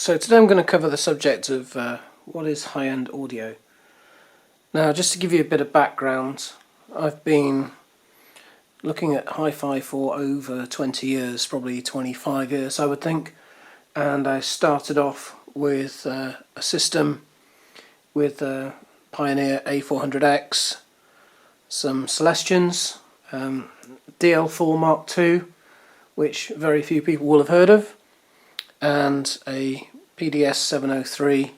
So today I'm going to cover the subject of what is high-end audio. Now, just to give you a bit of background, I've been looking at hi-fi for over 20 years, probably 25 years I would think, and I started off with a system with a Pioneer A400X, some Celestions, DL4 Mark II, which very few people will have heard of, and a PDS 703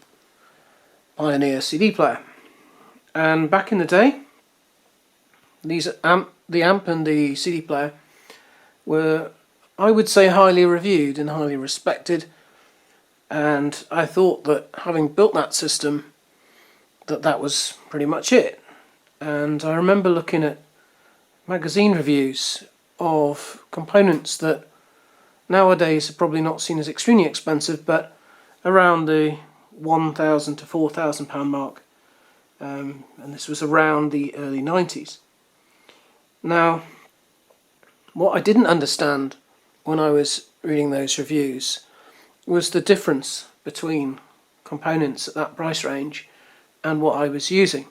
Pioneer CD player. And back in the day, the amp and the CD player were, I would say, highly reviewed and highly respected, and I thought that having built that system, that was pretty much it. And I remember looking at magazine reviews of components that nowadays are probably not seen as extremely expensive, but around the £1,000 to £4,000 mark, and this was around the early 90s. Now, what I didn't understand when I was reading those reviews was the difference between components at that price range and what I was using.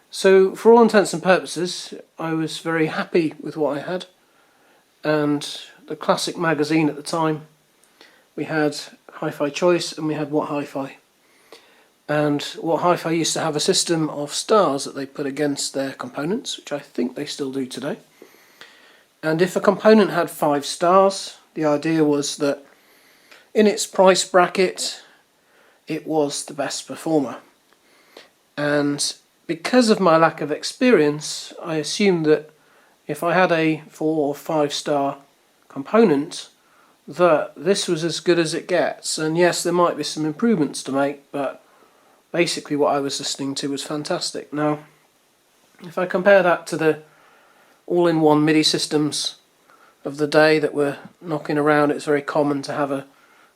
So for all intents and purposes, I was very happy with what I had, and the classic magazine at the time, we had Hi-Fi Choice and we had What Hi-Fi. And What Hi-Fi used to have a system of stars that they put against their components, which I think they still do today. And if a component had 5 stars, the idea was that in its price bracket, it was the best performer. And because of my lack of experience, I assumed that if I had a 4 or 5 star component, that this was as good as it gets. And yes, there might be some improvements to make, but basically what I was listening to was fantastic. Now, if I compare that to the all-in-one MIDI systems of the day that were knocking around, it's very common to have a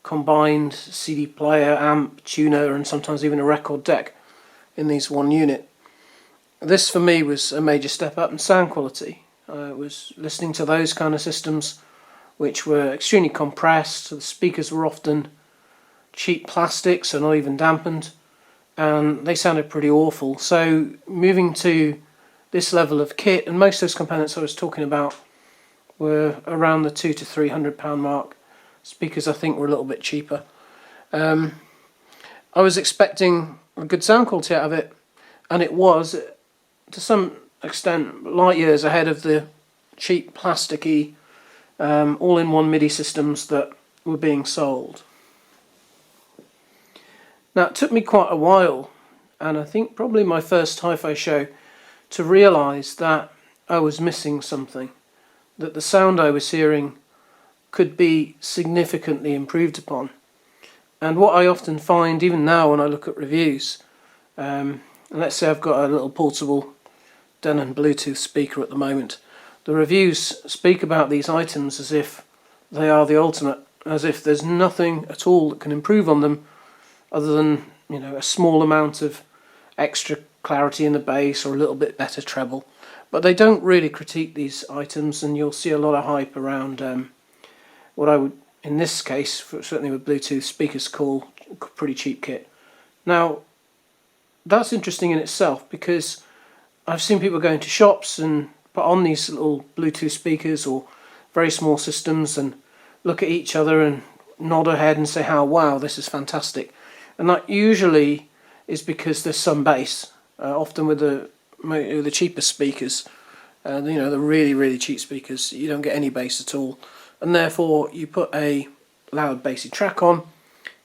combined CD player, amp, tuner, and sometimes even a record deck in these one unit. This for me was a major step up in sound quality. I was listening to those kind of systems which were extremely compressed. The speakers were often cheap plastic, so not even dampened, and they sounded pretty awful. So moving to this level of kit, and most of those components I was talking about were around the £200 to £300 mark. Speakers I think were a little bit cheaper. I was expecting a good sound quality out of it, and it was, to some extent, light years ahead of the cheap plasticky all-in-one MIDI systems that were being sold. Now, it took me quite a while, and I think probably my first hi-fi show, to realise that I was missing something, that the sound I was hearing could be significantly improved upon. And what I often find, even now when I look at reviews, and let's say I've got a little portable Denon Bluetooth speaker at the moment, the reviews speak about these items as if they are the ultimate, as if there's nothing at all that can improve on them other than, you know, a small amount of extra clarity in the bass or a little bit better treble. But they don't really critique these items, and you'll see a lot of hype around what I would, in this case, certainly with Bluetooth speakers, call pretty cheap kit. Now, that's interesting in itself, because I've seen people go into shops and put on these little Bluetooth speakers or very small systems and look at each other and nod their head and say, "How wow, this is fantastic." And that usually is because there's some bass. Often with the cheaper speakers, you know, the really cheap speakers, you don't get any bass at all, and therefore you put a loud bassy track on,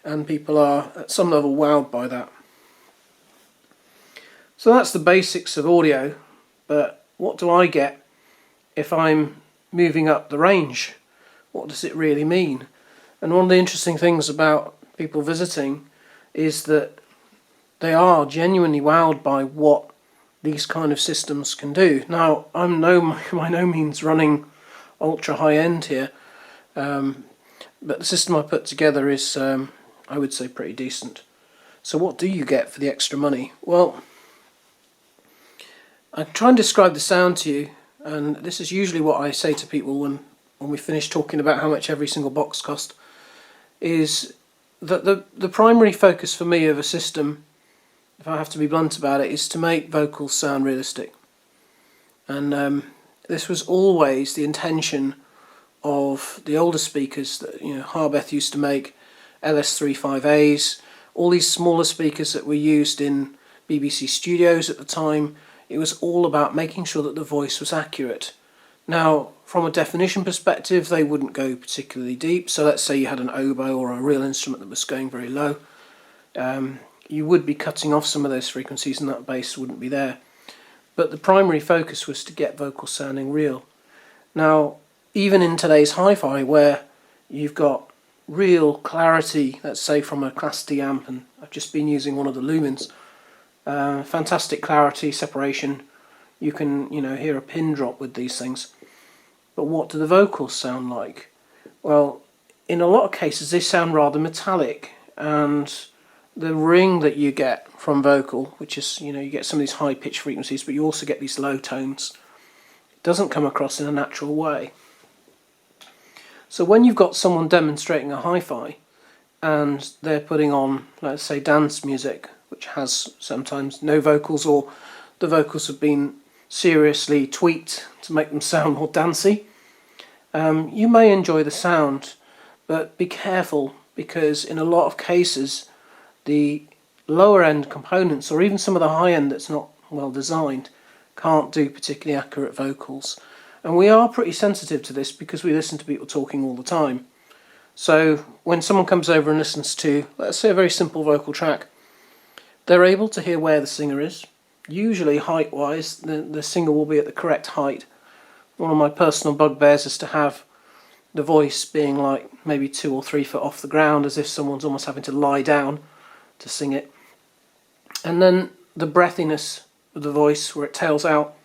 and people are at some level wowed by that. So that's the basics of audio, but what do I get if I'm moving up the range? What does it really mean? And one of the interesting things about people visiting is that they are genuinely wowed by what these kind of systems can do. Now, I'm by no means running ultra high end here, but the system I put together is, I would say, pretty decent. So what do you get for the extra money? Well, I try and describe the sound to you, and this is usually what I say to people when we finish talking about how much every single box cost, is the primary focus for me of a system, if I have to be blunt about it, is to make vocals sound realistic. And this was always the intention of the older speakers that Harbeth used to make, LS35As, all these smaller speakers that were used in BBC studios at the time. It was all about making sure that the voice was accurate. Now, from a definition perspective, they wouldn't go particularly deep. So let's say you had an oboe or a real instrument that was going very low. You would be cutting off some of those frequencies and that bass wouldn't be there. But the primary focus was to get vocals sounding real. Now, even in today's hi-fi, where you've got real clarity, let's say from a Class D amp, and I've just been using one of the Lumens, fantastic clarity, separation, you can hear a pin drop with these things. But what do the vocals sound like? Well, in a lot of cases they sound rather metallic, and the ring that you get from vocal, which is, you get some of these high pitch frequencies, but you also get these low tones, it doesn't come across in a natural way. So when you've got someone demonstrating a hi-fi and they're putting on, let's say, dance music, which has sometimes no vocals, or the vocals have been seriously tweaked to make them sound more dancey, you may enjoy the sound, but be careful, because in a lot of cases the lower end components, or even some of the high end that's not well designed, can't do particularly accurate vocals. And we are pretty sensitive to this because we listen to people talking all the time. So when someone comes over and listens to, let's say, a very simple vocal track, they're able to hear where the singer is. Usually height-wise, the singer will be at the correct height. One of my personal bugbears is to have the voice being like maybe 2 or 3 foot off the ground, as if someone's almost having to lie down to sing it. And then the breathiness of the voice, where it tails out,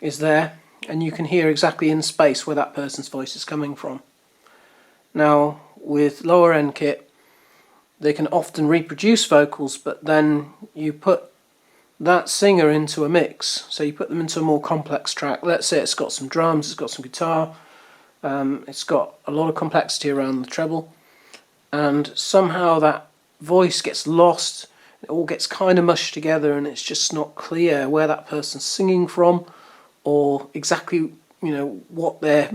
is there, and you can hear exactly in space where that person's voice is coming from. Now, with lower end kit, they can often reproduce vocals, but then you put that singer into a mix. So you put them into a more complex track. Let's say it's got some drums, it's got some guitar, it's got a lot of complexity around the treble, and somehow that voice gets lost. It all gets kind of mushed together, and it's just not clear where that person's singing from, or exactly what their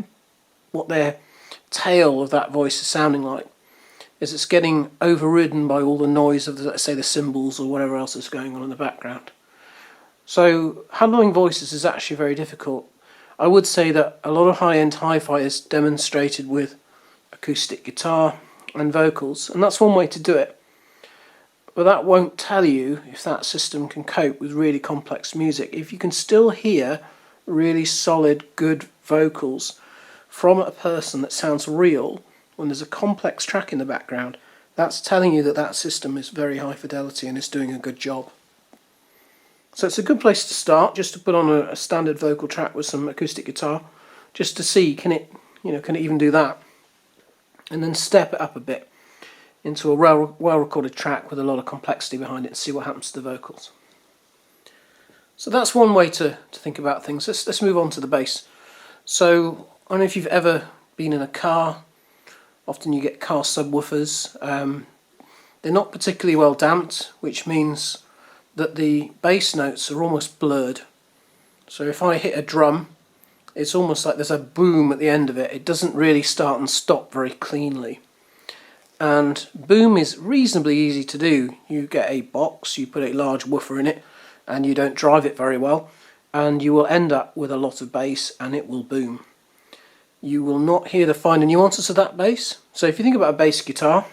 tail of that voice is sounding like. Is it's getting overridden by all the noise of, let's say, the cymbals or whatever else is going on in the background. So handling voices is actually very difficult. I would say that a lot of high-end hi-fi is demonstrated with acoustic guitar and vocals, and that's one way to do it. But that won't tell you if that system can cope with really complex music. If you can still hear really solid, good vocals from a person that sounds real when there's a complex track in the background, that's telling you that that system is very high fidelity and is doing a good job. So it's a good place to start, just to put on a standard vocal track with some acoustic guitar, just to see can it even do that, and then step it up a bit into a well recorded track with a lot of complexity behind it and see what happens to the vocals. So that's one way to think about things. Let's move on to the bass. So I don't know if you've ever been in a car. Often you get car subwoofers. They're not particularly well damped, which means that the bass notes are almost blurred. So if I hit a drum, it's almost like there's a boom at the end of it. It doesn't really start and stop very cleanly. And boom is reasonably easy to do. You get a box, you put a large woofer in it, and you don't drive it very well, and you will end up with a lot of bass, and it will boom. You will not hear the finer nuances of that bass. So if you think about a bass guitar,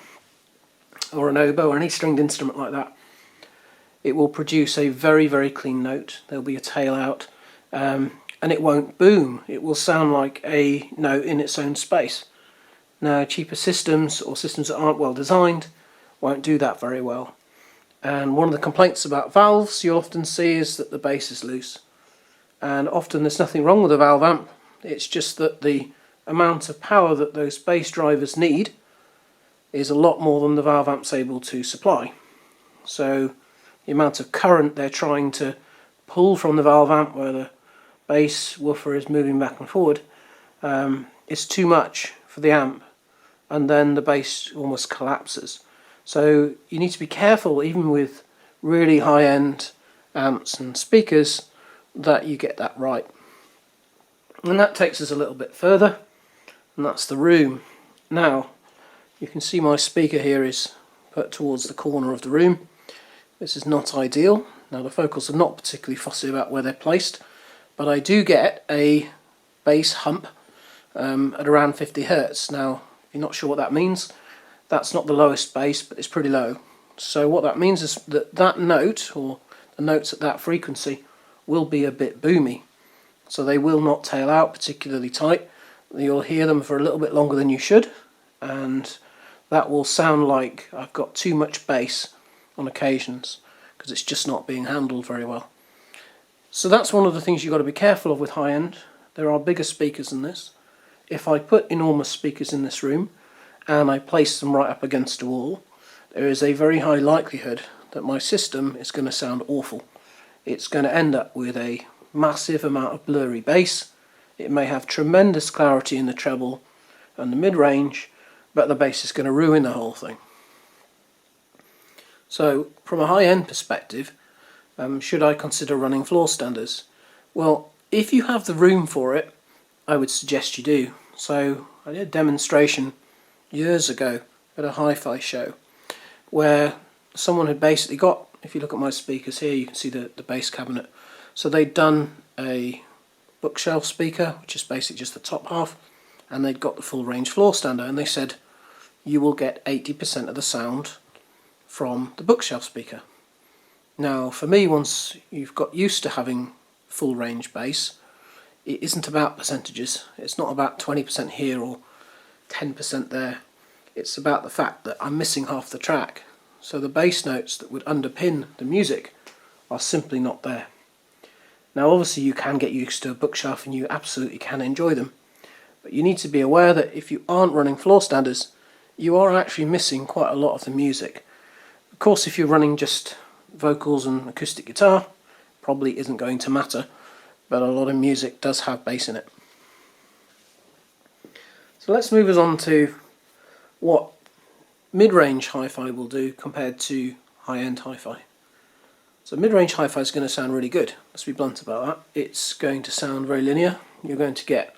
or an oboe, or any stringed instrument like that, it will produce a very, very clean note. There'll be a tail out, and it won't boom. It will sound like a note in its own space. Now, cheaper systems, or systems that aren't well designed, won't do that very well. And one of the complaints about valves you'll often see is that the bass is loose. And often there's nothing wrong with a valve amp. It's just that the amount of power that those bass drivers need is a lot more than the valve amp's able to supply. So the amount of current they're trying to pull from the valve amp, where the bass woofer is moving back and forward, is too much for the amp, and then the bass almost collapses. So you need to be careful, even with really high-end amps and speakers, that you get that right. And that takes us a little bit further, and that's the room. Now, you can see my speaker here is put towards the corner of the room. This is not ideal. Now, the vocals are not particularly fussy about where they're placed, but I do get a bass hump at around 50 Hertz. Now, if you're not sure what that means, that's not the lowest bass, but it's pretty low. So what that means is that that note, or the notes at that frequency, will be a bit boomy. So they will not tail out particularly tight. You'll hear them for a little bit longer than you should, and that will sound like I've got too much bass on occasions, because it's just not being handled very well. So that's one of the things you've got to be careful of with high-end. There are bigger speakers than this. If I put enormous speakers in this room and I place them right up against a wall, there is a very high likelihood that my system is going to sound awful. It's going to end up with a massive amount of blurry bass. It may have tremendous clarity in the treble and the mid-range, but the bass is going to ruin the whole thing. So from a high-end perspective, should I consider running floor standers? Well, if you have the room for it, I would suggest you do. So I did a demonstration years ago at a hi-fi show where someone had basically got, if you look at my speakers here, you can see the bass cabinet. So they'd done a bookshelf speaker, which is basically just the top half, and they'd got the full range floor stander, and they said you will get 80% of the sound from the bookshelf speaker. Now for me, once you've got used to having full range bass, it isn't about percentages. It's not about 20% here or 10% there. It's about the fact that I'm missing half the track. So the bass notes that would underpin the music are simply not there. Now obviously you can get used to a bookshelf and you absolutely can enjoy them, but you need to be aware that if you aren't running floor standers, you are actually missing quite a lot of the music. Of course, if you're running just vocals and acoustic guitar, probably isn't going to matter, but a lot of music does have bass in it. So let's move us on to what mid-range hi-fi will do compared to high-end hi-fi. So mid-range hi-fi is going to sound really good, let's be blunt about that. It's going to sound very linear. You're going to get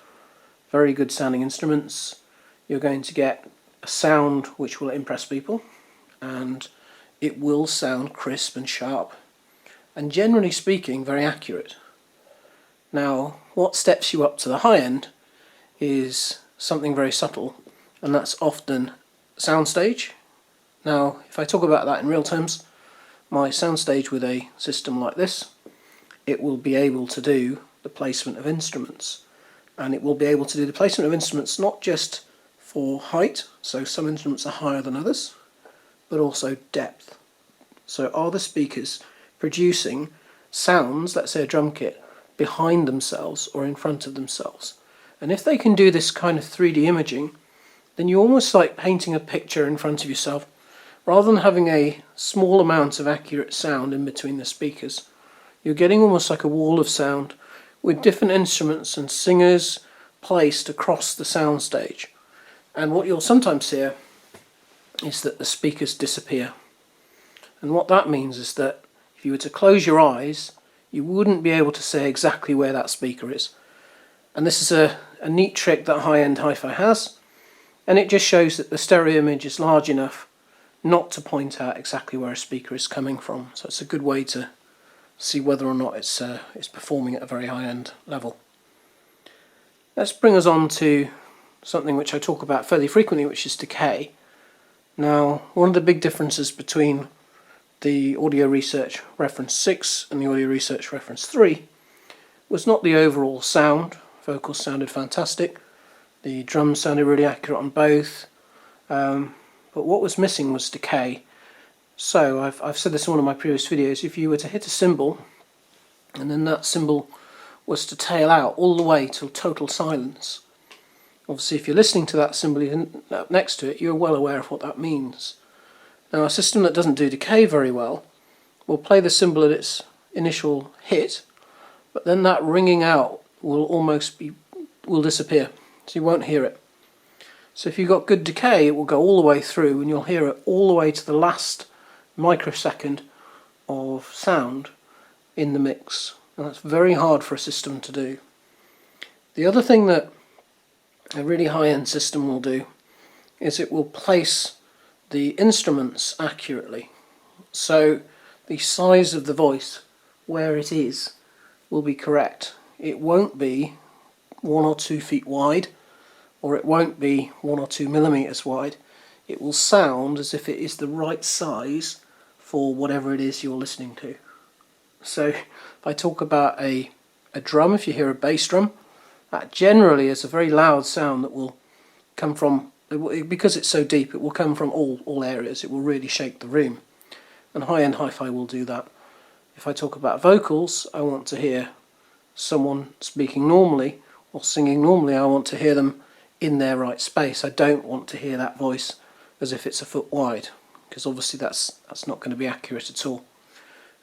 very good sounding instruments. You're going to get a sound which will impress people, and it will sound crisp and sharp, and generally speaking very accurate. Now what steps you up to the high end is something very subtle, and that's often soundstage. Now if I talk about that in real terms, my soundstage with a system like this, it will be able to do the placement of instruments, and it will be able to do the placement of instruments not just for height, so some instruments are higher than others, but also depth. So are the speakers producing sounds, let's say a drum kit, behind themselves or in front of themselves? And if they can do this kind of 3D imaging, then you're almost like painting a picture in front of yourself. Rather than having a small amount of accurate sound in between the speakers, you're getting almost like a wall of sound with different instruments and singers placed across the soundstage. And what you'll sometimes hear is that the speakers disappear. And what that means is that if you were to close your eyes, you wouldn't be able to say exactly where that speaker is. And this is a neat trick that high-end hi-fi has, and it just shows that the stereo image is large enough not to point out exactly where a speaker is coming from. So it's a good way to see whether or not it's performing at a very high-end level. Let's bring us on to something which I talk about fairly frequently, which is decay. Now, one of the big differences between the Audio Research Reference 6 and the Audio Research Reference 3 was not the overall sound. Vocals sounded fantastic, the drums sounded really accurate on both, but what was missing was decay. So I've said this in one of my previous videos, if you were to hit a cymbal and then that cymbal was to tail out all the way till total silence, obviously if you're listening to that cymbal up next to it, you're well aware of what that means. Now a system that doesn't do decay very well will play the cymbal at its initial hit, but then that ringing out will disappear, so you won't hear it. So if you've got good decay, it will go all the way through and you'll hear it all the way to the last microsecond of sound in the mix. And that's very hard for a system to do. The other thing that a really high-end system will do is it will place the instruments accurately. So the size of the voice, where it is, will be correct. It won't be 1 or 2 feet wide, or it won't be 1 or 2 millimeters wide. It will sound as if it is the right size for whatever it is you're listening to. So if I talk about a drum, if you hear a bass drum, that generally is a very loud sound that will come from, because it's so deep, it will come from all areas. It will really shake the room. And high-end hi-fi will do that. If I talk about vocals, I want to hear someone speaking normally or singing normally. I want to hear them in their right space. I don't want to hear that voice as if it's a foot wide, because obviously that's not going to be accurate at all.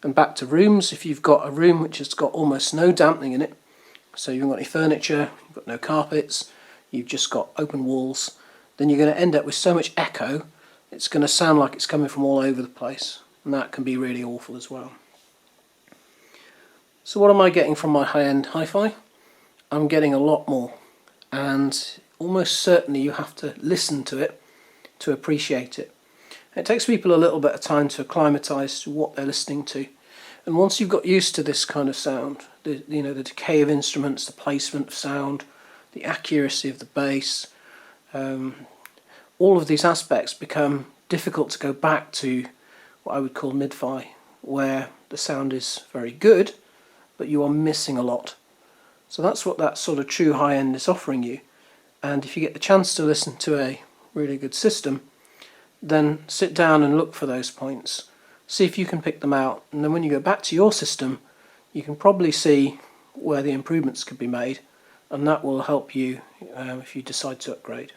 And back to rooms, if you've got a room which has got almost no dampening in it, so you haven't got any furniture, you've got no carpets, you've just got open walls, then you're going to end up with so much echo, it's going to sound like it's coming from all over the place, and that can be really awful as well. So what am I getting from my high-end hi-fi? I'm getting a lot more, and almost certainly you have to listen to it to appreciate it. It takes people a little bit of time to acclimatise to what they're listening to, and once you've got used to this kind of sound, the decay of instruments, the placement of sound, the accuracy of the bass, all of these aspects become difficult to go back to what I would call mid-fi, where the sound is very good, but you are missing a lot. So that's what that sort of true high-end is offering you. And if you get the chance to listen to a really good system, then sit down and look for those points. See if you can pick them out, and then when you go back to your system, you can probably see where the improvements could be made, and that will help you if you decide to upgrade.